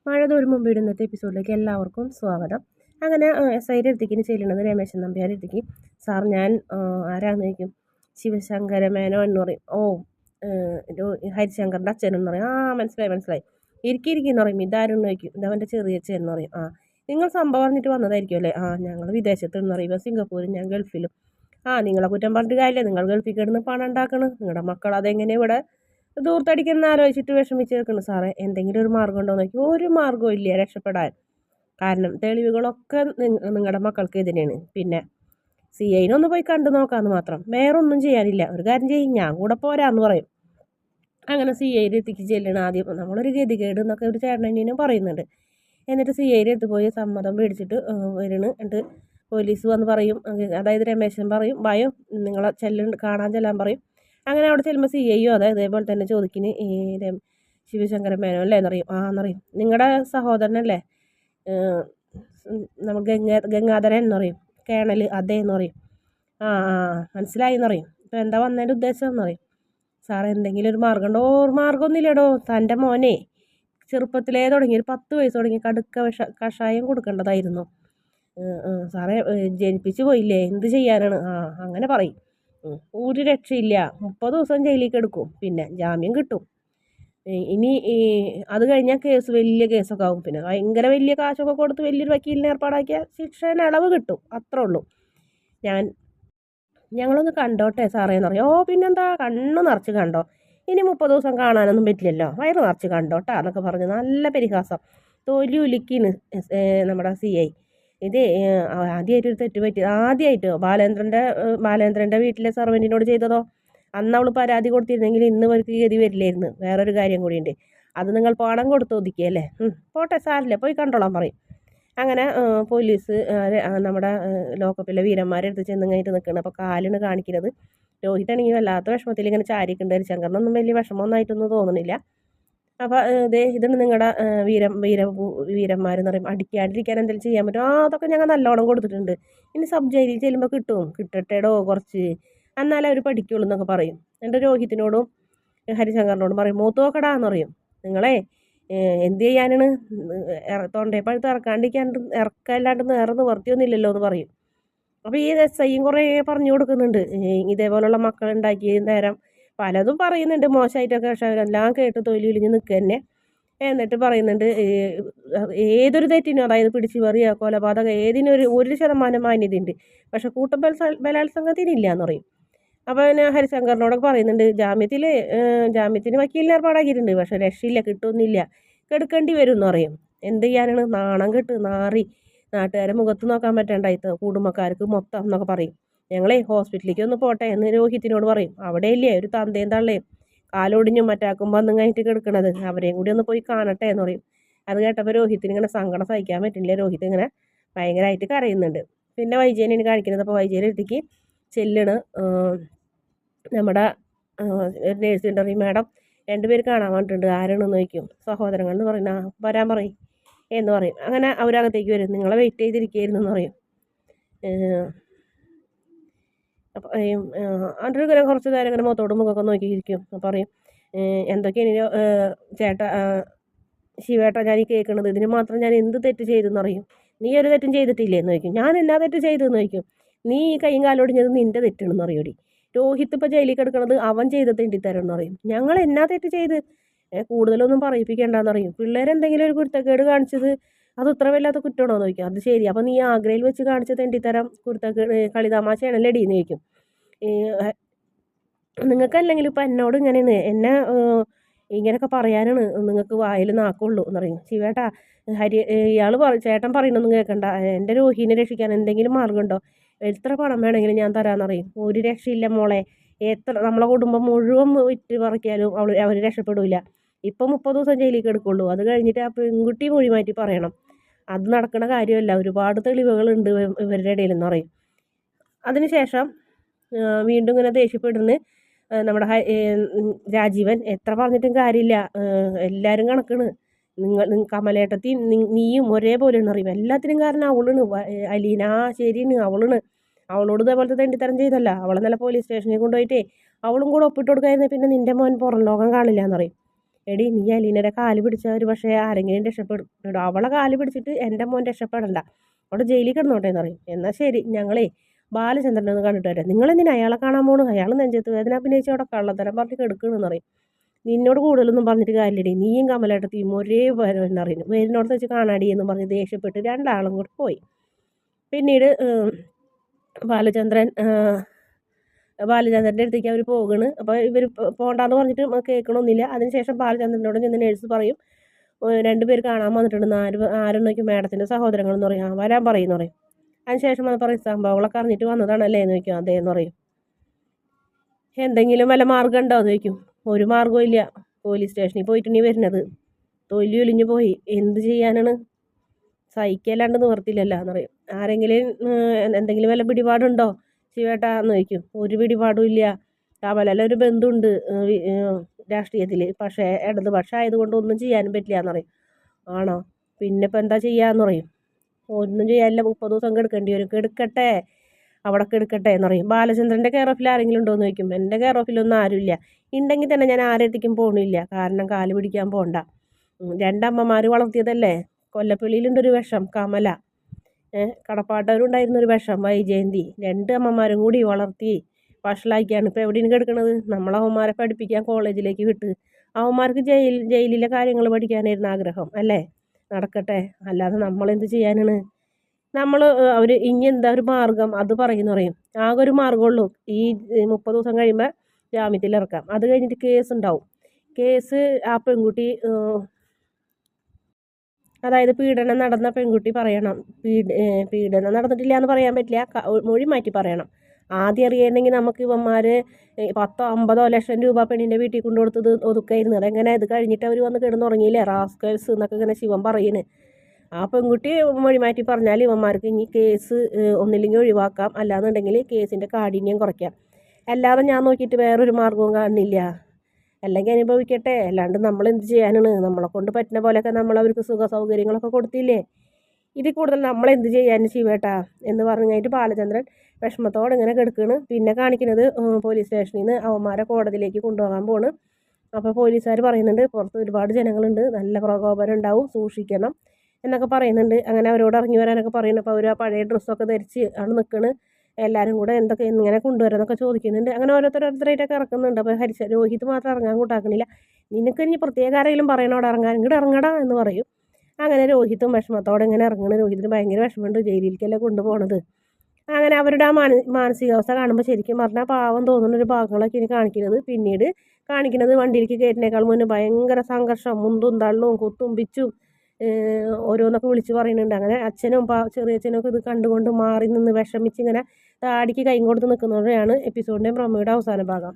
മഴ തോരും മുമ്പ് ഇടുന്നത്തെ എപ്പിസോഡിലേക്ക് എല്ലാവർക്കും സ്വാഗതം. അങ്ങനെ എസ് ഐയുടെ അടുത്തേക്ക് ചെല്ലുന്നത് രമേശൻ നമ്പ്യാരുടെ അടുത്തേക്ക്. സാർ ഞാൻ ആരാന്ന് ചോദിക്കും. ശിവശങ്കര മേനോ എന്ന് പറയും. ഓ ഇത് ഹരിശങ്കറിൻ്റെ അച്ഛനെന്ന് പറയും. ആ മനസ്സിലായി മനസ്സിലായി. ഇരിക്കിരിക്കുന്നു പറയും. ഇതാരെന്ന് ചോദിക്കും. ഇതവൻ്റെ ചെറിയച്ഛൻ എന്ന് പറയും. ആ നിങ്ങൾ സംഭവം പറഞ്ഞിട്ട് വന്നതായിരിക്കും അല്ലേ? ആ ഞങ്ങൾ വിദേശത്തെന്ന് പറയും. സിംഗപ്പൂരും ഞാൻ ഗൾഫിലും. ആ നിങ്ങളെ കുറ്റം പറഞ്ഞിട്ട് കാര്യമില്ല. നിങ്ങൾ ഗൾഫിൽ കിടന്ന് പണം ഉണ്ടാക്കണം. നിങ്ങളുടെ മക്കൾ അതെങ്ങനെ ഇവിടെ ദൂർത്തടിക്കുന്ന ആലോചിച്ചിട്ട് വിഷമിച്ച് നിൽക്കുന്നു. സാറേ എന്തെങ്കിലും ഒരു മാർഗ്ഗം ഉണ്ടോ എന്ന് നോക്കി. ഒരു മാർഗ്ഗവും ഇല്ല രക്ഷപ്പെടാൻ. കാരണം തെളിവുകളൊക്കെ നിങ്ങളുടെ മക്കൾക്ക് എതിരെയാണ്. പിന്നെ CIനെ ഒന്ന് പോയി കണ്ടു നോക്കാമെന്ന് മാത്രം, വേറൊന്നും ചെയ്യാനില്ല. ഒരു കാര്യം ചെയ്യും, ഞാൻ കൂടെ പോരാന്ന് പറയും. അങ്ങനെ CIയുടെ എത്തിക്ക് ചെല്ലണം. ആദ്യം നമ്മളൊരു ഗതികേട് എന്നൊക്കെ ഒരു ചേട്ടനും പറയുന്നുണ്ട്. എന്നിട്ട് CIയുടെ അടുത്ത് പോയി സമ്മതം മേടിച്ചിട്ട് വരണം. എന്നിട്ട് പോലീസ് വന്ന് പറയും, അതായത് രമേശൻ പറയും ഭയം നിങ്ങളെ കാണാൻ ചെല്ലാൻ പറയും. അങ്ങനെ അവിടെ ചെല്ലുമ്പോൾ CIയോ അതേപോലെ തന്നെ ചോദിക്കുന്നു, ഈ ശിവശങ്കരൻ മേനോ അല്ലേ എന്നറിയും. ആ എന്നറിയും. നിങ്ങളുടെ സഹോദരനല്ലേ നമ്മൾ ഗംഗാധരൻ എന്ന് പറയും. കേണൽ അതേ എന്ന് പറയും. ആ ആ മനസ്സിലായി എന്നറിയും. ഇപ്പം എന്താ വന്നതിൻ്റെ ഉദ്ദേശം എന്നറിയും. സാറേ എന്തെങ്കിലും ഒരു മാർഗ്ഗം ഉണ്ടോ? മാർഗ്ഗമൊന്നുമില്ലടോ. തൻ്റെ മോനെ ചെറുപ്പത്തിലേ തുടങ്ങി ഒരു 10 വയസ്സ് തുടങ്ങി കടുക്ക കഷായം കൊടുക്കേണ്ടതായിരുന്നു. സാറേ ജനിപ്പിച്ചു പോയില്ലേ, എന്ത് ചെയ്യാനാണ്? ആ അങ്ങനെ പറയും. ഒരു രക്ഷയില്ല. 30 ദിവസം ജയിലിൽ കിടക്കും, പിന്നെ ജാമ്യം കിട്ടും. ഇനി അത് കഴിഞ്ഞാൽ കേസ് വലിയ കേസൊക്കെ ആവും. പിന്നെ ഭയങ്കര വലിയ കാശൊക്കെ കൊടുത്ത് വലിയൊരു വക്കീലിനെ ഏർപ്പാടാക്കിയ ശിക്ഷേനെ ഇളവ് കിട്ടും. അത്രേ ഉള്ളൂ. ഞങ്ങളൊന്ന് കണ്ടോട്ടെ സാറേ എന്ന് പറയും. ഓ പിന്നെന്താ, കണ്ണ് നിറച്ച് കണ്ടോ. ഇനി 30 ദിവസം കാണാനൊന്നും പറ്റില്ലല്ലോ, വയറ് നിറച്ച് കണ്ടോട്ടാ എന്നൊക്കെ പറഞ്ഞ് നല്ല പരിഹാസം. തൊലി ഉലുക്കിന് നമ്മുടെ CI. ഇത് ആദ്യമായിട്ടൊരു തെറ്റ് പറ്റി. ആദ്യമായിട്ട് ബാലേന്ദ്രൻ്റെ വീട്ടിലെ സർവൻറ്റിനോട് ചെയ്തതോ. അന്ന് അവൾ പരാതി കൊടുത്തിരുന്നെങ്കിൽ ഇന്ന് അവർക്ക് ഗതി വരില്ലായിരുന്നു. വേറൊരു കാര്യം കൂടിയുണ്ട്. അത് നിങ്ങൾ പണം കൊടുത്ത് ഒതുക്കിയല്ലേ. പോട്ടെ സാറില്ല, പോയി കണ്ടോളാൻ പറയും. അങ്ങനെ പോലീസ് നമ്മുടെ ലോക്കപ്പിലെ വീരന്മാരെ അടുത്ത് ചെന്ന് കഴിഞ്ഞിട്ട് നിൽക്കണം. അപ്പോൾ കാലിന് കാണിക്കുന്നത്. രോഹിതാണെങ്കിൽ വല്ലാത്ത വിഷമത്തിൽ ഇങ്ങനെ ചാരിക്കുണ്ട്. ഹരിശങ്കറിനൊന്നും വലിയ വിഷമമൊന്നായിട്ടൊന്നും തോന്നുന്നില്ല. അപ്പോൾ ഇതാണ് നിങ്ങളുടെ വീരന്മാരെന്ന് പറയും. അടിക്കാണ്ടിരിക്കാൻ എന്തെങ്കിലും ചെയ്യാൻ പറ്റും? ആ അതൊക്കെ ഞങ്ങൾ നല്ലോണം കൊടുത്തിട്ടുണ്ട്. ഇനി സബ് ജയിലിൽ ചെല്ലുമ്പോൾ കിട്ടട്ടേടോ കുറച്ച്, എന്നാലേ അവർ പഠിക്കുള്ളൂ എന്നൊക്കെ പറയും. എൻ്റെ രോഹിത്തിനോടും ഹരിശങ്കറിനോടും പറയും, മൂത്ത് നോക്കടാന്ന് പറയും. നിങ്ങളെ എന്ത് ചെയ്യാനാണ്, തൊണ്ടയെ പഴുത്ത് ഇറക്കല്ലാണ്ട് നേരെ നിവർത്തിയൊന്നുമില്ലല്ലോ എന്ന് പറയും. അപ്പോൾ ഈ SIയും കുറേ പറഞ്ഞു കൊടുക്കുന്നുണ്ട്. ഇതേപോലുള്ള മക്കളുണ്ടാക്കി നേരം പലതും പറയുന്നുണ്ട് മോശമായിട്ടൊക്കെ. പക്ഷെ എല്ലാം കേട്ട് തൊലിയൊലിഞ്ഞ് നിൽക്കുക തന്നെ. എന്നിട്ട് പറയുന്നുണ്ട് ഏതൊരു തെറ്റിനും, അതായത് പിടിച്ചുപറിയോ കൊലപാതകം ഏതിനും 1% മാന്യതയുണ്ട്, പക്ഷെ ബലാത്സംഗത്തിനില്ല എന്ന് പറയും. അപ്പോൾ പിന്നെ ഹരിശങ്കറിനോടൊക്കെ പറയുന്നുണ്ട്, ജാമ്യത്തിന് വക്കീലിനെ ഏർപ്പാടാക്കിയിട്ടുണ്ട്, പക്ഷെ രക്ഷയില്ല, കിട്ടുന്നില്ല, കെടുക്കേണ്ടി വരും എന്ന് പറയും. എന്ത് ചെയ്യാനാണ്, നാണം കെട്ട് നാറി നാട്ടുകാരെ മുഖത്ത് നോക്കാൻ പറ്റണ്ടായി, കുടുംബക്കാർക്ക് മൊത്തം എന്നൊക്കെ പറയും. ഞങ്ങളെ ഹോസ്പിറ്റലിലേക്ക് ഒന്ന് പോട്ടെ എന്ന് രോഹിത്തിനോട് പറയും. അവിടെയില്ലേ ഒരു തന്തയും തള്ളയും കാലൊടിഞ്ഞും മറ്റാക്കും വന്നും കഴിഞ്ഞിട്ട് കിടക്കണത്, അവരെയും കൂടി ഒന്ന് പോയി കാണട്ടെ എന്ന് പറയും. അത് കേട്ടപ്പോൾ രോഹിത്തിന് ഇങ്ങനെ സങ്കടം സഹിക്കാൻ പറ്റില്ല. രോഹിത് ഇങ്ങനെ ഭയങ്കരമായിട്ട് കരയുന്നുണ്ട്. പിന്നെ വൈജയനെയാണ് കാണിക്കുന്നത്. അപ്പോൾ വൈജയൻ്റെ അടുത്തേക്ക് ചെല്ലണ് നമ്മുടെ നേഴ്സ് ഉണ്ട്. മാഡം 2 പേര് കാണാൻ വേണ്ടിയിട്ടുണ്ട്, ആരാണെന്ന് ചോദിക്കും. സഹോദരങ്ങൾ എന്ന് പറയുന്ന വരാൻ പറയും എന്ന് പറയും. അങ്ങനെ അവരകത്തേക്ക് വരും. നിങ്ങളെ വെയിറ്റ് ചെയ്തിരിക്കുകയായിരുന്നു എന്ന് പറയും. അപ്പം അതിൻ്റെ കുറച്ച് നേരം ഇങ്ങനെ മുഖമൊക്കെ നോക്കിയിരിക്കും. അപ്പം പറയും, എന്തൊക്കെയാണ് ചേട്ടാ ശിവേട്ടാ ഞാൻ ഈ കേൾക്കണത്, ഇതിന് മാത്രം ഞാൻ എന്ത് തെറ്റ് ചെയ്തെന്ന് അറിയും. നീ ഒരു തെറ്റും ചെയ്തിട്ടില്ലേ എന്ന് ചോദിക്കും. ഞാൻ എന്നാ തെറ്റ് ചെയ്തതെന്ന് ചോദിക്കും. നീ ഈ കൈയും കാലോടിഞ്ഞത് നിൻ്റെ തെറ്റാണെന്ന് അറിയൂടി. രോഹിത് ഇപ്പോൾ ജയിലിൽ കിടക്കണത് അവൻ ചെയ്ത തെണ്ടിത്തരെന്ന് പറയും. ഞങ്ങൾ എന്നാ തെറ്റ് ചെയ്ത്, കൂടുതലൊന്നും പറയിപ്പിക്കേണ്ടെന്ന് പറയും. പിള്ളേരെന്തെങ്കിലും ഒരു കുരുത്തക്കേട് കാണിച്ചത് അത് ഇത്ര വല്ലാത്ത കുറ്റമാണോ എന്ന് ചോദിക്കും. അത് ശരി, അപ്പം നീ ആഗ്രയിൽ വെച്ച് കാണിച്ച തെണ്ടിത്തരം കുരുത്തക്കേട് കളിതമാശയാണല്ലേ ഡി എന്ന് ചോദിക്കും. നിങ്ങൾക്കല്ലെങ്കിൽ ഇപ്പം എന്നോട് ഇങ്ങനെയാണ്, എന്നെ ഇങ്ങനെയൊക്കെ പറയാനാണ് നിങ്ങൾക്ക് വായിൽ നാക്കുള്ളൂ എന്ന് പറയും. ശിവേട്ടാ ഇയാൾ ചേട്ടൻ പറയണൊന്നും കേൾക്കണ്ട, എൻ്റെ രോഹിനെ രക്ഷിക്കാൻ എന്തെങ്കിലും മാർഗ്ഗമുണ്ടോ? എത്ര പണം വേണമെങ്കിലും ഞാൻ തരാമെന്നറിയും. ഒരു രക്ഷയില്ല മോളെ. നമ്മളെ കുടുംബം മുഴുവൻ വിറ്റ് പറിക്കാനും അവർ രക്ഷപ്പെടില്ല. ഇപ്പം 30 ദിവസം ജയിലിൽ കിടക്കുള്ളൂ. അത് കഴിഞ്ഞിട്ട് ആ പെൺകുട്ടി മൊഴി മാറ്റി പറയണം. അത് നടക്കുന്ന കാര്യമല്ല, ഒരുപാട് തെളിവുകളുണ്ട് ഇവരുടെ ഇടയിലെന്ന് പറയും. അതിനുശേഷം വീണ്ടും ഇങ്ങനെ ദേഷ്യപ്പെടുന്ന് നമ്മുടെ രാജീവൻ. എത്ര പറഞ്ഞിട്ടും കാര്യമില്ല, എല്ലാവരും കണക്കാണ്. കമലേട്ടത്തി നീയും ഒരേപോലെയാണ് അറിയും. എല്ലാത്തിനും കാരണം അവളാണ്. അലീന ശരിയാണ്, അവളാണ്. അവളോട് ഇതേപോലത്തെ തെണ്ടിത്തരം ചെയ്തല്ല, അവളെ നല്ല പോലീസ് സ്റ്റേഷനിൽ കൊണ്ടുപോയിട്ടേ അവളും കൂടെ ഒപ്പിട്ട് കൊടുക്കായിരുന്നു. പിന്നെ നിൻ്റെ മോൻ പുറം ലോകം കാണില്ല എന്നറിയും. എടി നീ അലീനയുടെ കാല് പിടിച്ച ഒരു പക്ഷേ ആരെങ്കിലും രക്ഷപ്പെടും. അവളെ കാല് പിടിച്ചിട്ട് എൻ്റെ മോൻ രക്ഷപ്പെടണ്ട, അവിടെ ജയിലിൽ കിടന്നോട്ടെ എന്ന് പറയും. എന്നാൽ ശരി, ഞങ്ങളേ ബാലചന്ദ്രനെ ഒന്ന് കണ്ടിട്ട് വരാം. നിങ്ങളെന്തിനാ അയാളെ കാണാൻ പോകണം? അയാൾ നെഞ്ചത്ത് വേദന അഭിനയിച്ച് അവിടെ കള്ളത്തരം പറഞ്ഞ് കെടുക്കണമെന്ന് പറയും. നിന്നോട് കൂടുതലൊന്നും പറഞ്ഞിട്ട് കാര്യമില്ലടി, നീയും കമലേട്ടത്തിയും ഒരേ വരവെന്ന് അറിയുന്നു, വേരിനോടത്ത് വെച്ച് കാണാടി എന്ന് പറഞ്ഞ് ദേഷ്യപ്പെട്ട് രണ്ടാളും കൂടി പോയി. പിന്നീട് ബാലചന്ദ്രൻ്റെ അടുത്തേക്ക് അവർ പോകണ്. അപ്പോൾ ഇവർ പോകണ്ടെന്ന് പറഞ്ഞിട്ട് കേൾക്കണമെന്നില്ല. അതിനുശേഷം ബാലചന്ദ്രനോട് ചെന്ന് നേഴ്സ് പറയും, രണ്ടുപേർ കാണാൻ വന്നിട്ടുണ്ടെന്ന്. ആരും നോക്കി മാഡത്തിൻ്റെ സഹോദരങ്ങളെന്ന് പറയും. വരാൻ പറയുമെന്ന് പറയും. അതിനുശേഷം അത് പറയും, സംഭവങ്ങളൊക്കെ അറിഞ്ഞിട്ട് വന്നതാണല്ലേ എന്ന് ചോദിക്കും. അതേന്ന് പറയും. എന്തെങ്കിലും വല്ല മാർഗം ഉണ്ടോ എന്ന് ചോദിക്കും. ഒരു മാർഗവും ഇല്ല, പോലീസ് സ്റ്റേഷനിൽ പോയിട്ടുണ്ടെങ്കിൽ വരുന്നത് തൊലി ഒലിഞ്ഞു പോയി, എന്ത് ചെയ്യാനാണ്, സഹിക്കല്ലാണ്ട് നിവർത്തില്ലല്ലോ എന്ന് പറയും. ആരെങ്കിലും എന്തെങ്കിലും വല്ല പിടിപാടുണ്ടോ ശിവേട്ടാ എന്ന് ചോദിക്കും. ഒരു പിടിപാടും ഇല്ല, കമലല്ല ഒരു ബന്ധുണ്ട് രാഷ്ട്രീയത്തിൽ, പക്ഷേ ഇടതുപക്ഷം ആയതുകൊണ്ട് ഒന്നും ചെയ്യാനും പറ്റില്ല എന്ന് പറയും. ആണോ, പിന്നെ ഇപ്പം എന്താ ചെയ്യാന്ന് പറയും. ഒന്നും ചെയ്യാനില്ല, 30 ദിവസം കെടുക്കേണ്ടി വരും. കെടുക്കട്ടെ, അവിടെ കെടുക്കട്ടെ എന്ന് പറയും. ബാലചന്ദ്രൻ്റെ കെയർ ഓഫിൽ ആരെങ്കിലും ഉണ്ടോ എന്ന് ചോദിക്കും. എൻ്റെ കെയർ ഓഫിലൊന്നും ആരുമില്ല, ഉണ്ടെങ്കിൽ തന്നെ ഞാൻ ആരെടുത്തേക്കും പോകണില്ല, കാരണം കാല് പിടിക്കാൻ പോകണ്ട. രണ്ടമ്മമാർ വളർത്തിയതല്ലേ. കൊല്ലപ്പള്ളിയിലുണ്ടൊരു വിഷം കമല, കടപ്പാട്ടവരുണ്ടായിരുന്നൊരു വിഷം വൈജയന്തി, 2 അമ്മമാരും കൂടി വളർത്തി വഷളാക്കിയാണ് ഇപ്പോൾ എവിടെയാണ് കിടക്കണത്. നമ്മളവന്മാരെ പഠിപ്പിക്കാൻ കോളേജിലേക്ക് വിട്ട്, അവന്മാർക്ക് ജയിലിലെ കാര്യങ്ങൾ പഠിക്കാനായിരുന്നു ആഗ്രഹം അല്ലേ. നടക്കട്ടെ, അല്ലാതെ നമ്മളെന്ത് ചെയ്യാനാണ്. അവർ ഇനി എന്താ ഒരു മാർഗം അത് പറയും. ആകെ ഒരു മാർഗമുള്ളൂ, ഈ 30 ദിവസം കഴിയുമ്പോൾ ജാമ്യത്തിൽ ഇറക്കാം. അത് കഴിഞ്ഞിട്ട് കേസ് ഉണ്ടാവും. കേസ് ആ പെൺകുട്ടി, അതായത് പീഡനം നടന്ന പെൺകുട്ടി പറയണം. പീഡനം നടന്നിട്ടില്ല എന്ന് പറയാൻ പറ്റില്ല, മൊഴി മാറ്റി പറയണം. ആദ്യം അറിയണമെങ്കിൽ നമുക്ക് ഇവന്മാർ 10-50 ലക്ഷം രൂപ പെണ്ണിൻ്റെ വീട്ടിൽ കൊണ്ടുകൊടുത്തത് ഒതുക്കായിരുന്നു. അതെങ്ങനെ ഇത് കഴിഞ്ഞിട്ട് അവർ വന്ന് കിടന്നുറങ്ങിയില്ലേ റാസ്കൽസ് എന്നൊക്കെ ഇങ്ങനെ ശിവൻ പറയുന്നത്. ആ പെൺകുട്ടി മൊഴി മാറ്റി പറഞ്ഞാൽ ഇവന്മാർക്ക് ഇനി കേസ് ഒന്നില്ലെങ്കിൽ ഒഴിവാക്കാം, അല്ലാന്നുണ്ടെങ്കിൽ കേസിൻ്റെ കാഠിന്യം കുറയ്ക്കാം. അല്ലാതെ ഞാൻ നോക്കിയിട്ട് വേറൊരു മാർഗവും കാണുന്നില്ല. അല്ലെങ്കിൽ അനുഭവിക്കട്ടെ, അല്ലാണ്ട് നമ്മൾ എന്ത് ചെയ്യാനാണ്. നമ്മളെ കൊണ്ട് പറ്റുന്ന പോലെയൊക്കെ നമ്മൾ അവർക്ക് സുഖ സൗകര്യങ്ങളൊക്കെ കൊടുത്തില്ലേ. ഇതിൽ കൂടുതൽ നമ്മളെന്ത് ചെയ്യാനും ശിവേട്ടാ എന്ന് പറഞ്ഞായിട്ട് ബാലചന്ദ്രൻ വിഷമത്തോടെ ഇങ്ങനെ കിടക്കുകയാണ്. പിന്നെ കാണിക്കുന്നത് പോലീസ് സ്റ്റേഷനിൽ നിന്ന് അവന്മാരെ കോടതിയിലേക്ക് കൊണ്ടുപോകാൻ പോണ്. അപ്പോൾ പോലീസുകാർ പറയുന്നുണ്ട്, പുറത്ത് ഒരുപാട് ജനങ്ങളുണ്ട്, നല്ല പ്രകോപനം ഉണ്ടാവും, സൂക്ഷിക്കണം എന്നൊക്കെ പറയുന്നുണ്ട്. അങ്ങനെ അവരോട് ഇറങ്ങി വരാനൊക്കെ പറയുന്നു. അപ്പോൾ അവർ ആ പഴയ ഡ്രസ്സൊക്കെ ധരിച്ച് ആണ് നിൽക്കണ്. എല്ലാവരും കൂടെ എന്തൊക്കെ ഇങ്ങനെ കൊണ്ടുവരാനൊക്കെ ചോദിക്കുന്നുണ്ട്. അങ്ങനെ ഓരോരുത്തരായിട്ടൊക്കെ ഇറക്കുന്നുണ്ട്. അപ്പോൾ രോഹിത് മാത്രം ഇറങ്ങാൻ കൂട്ടാക്കണില്ല. നിനക്ക് ഇനി പ്രത്യേക ആരെങ്കിലും പറയണോടെ ഇറങ്ങാൻ, ഇങ്ങോട്ട് ഇറങ്ങടാ എന്ന് പറയും. അങ്ങനെ രോഹിത്തും വിഷമത്തോടെ ഇങ്ങനെ ഇറങ്ങണം. രോഹിത്തിന് ഭയങ്കര വിഷമമുണ്ട്, ജയിലിലേക്കല്ലേ കൊണ്ടുപോകണത്. അങ്ങനെ അവരുടെ ആ മാനസികാവസ്ഥ കാണുമ്പോൾ ശരിക്കും പറഞ്ഞാൽ പാവം തോന്നുന്ന ഒരു ഭാഗങ്ങളൊക്കെ ഇനി കാണിക്കുന്നത്. പിന്നീട് കാണിക്കുന്നത് വണ്ടിയിലേക്ക് കയറ്റിനേക്കാൾ മുന്നേ ഭയങ്കര സംഘർഷം, മുന്തും തള്ളും കുത്തും പിച്ചും ഓരോന്നൊക്കെ വിളിച്ച് പറയുന്നുണ്ട്. അങ്ങനെ അച്ഛനും ചെറിയച്ഛനും ഒക്കെ ഇത് കണ്ടുകൊണ്ട് മാറി നിന്ന് വിഷമിച്ച് ഇങ്ങനെ താടിക്ക് കൈ കൊടുത്ത് നിൽക്കുന്നതോടെയാണ് എപ്പിസോഡിൻ്റെ പ്രൊമോയുടെ അവസാന ഭാഗം.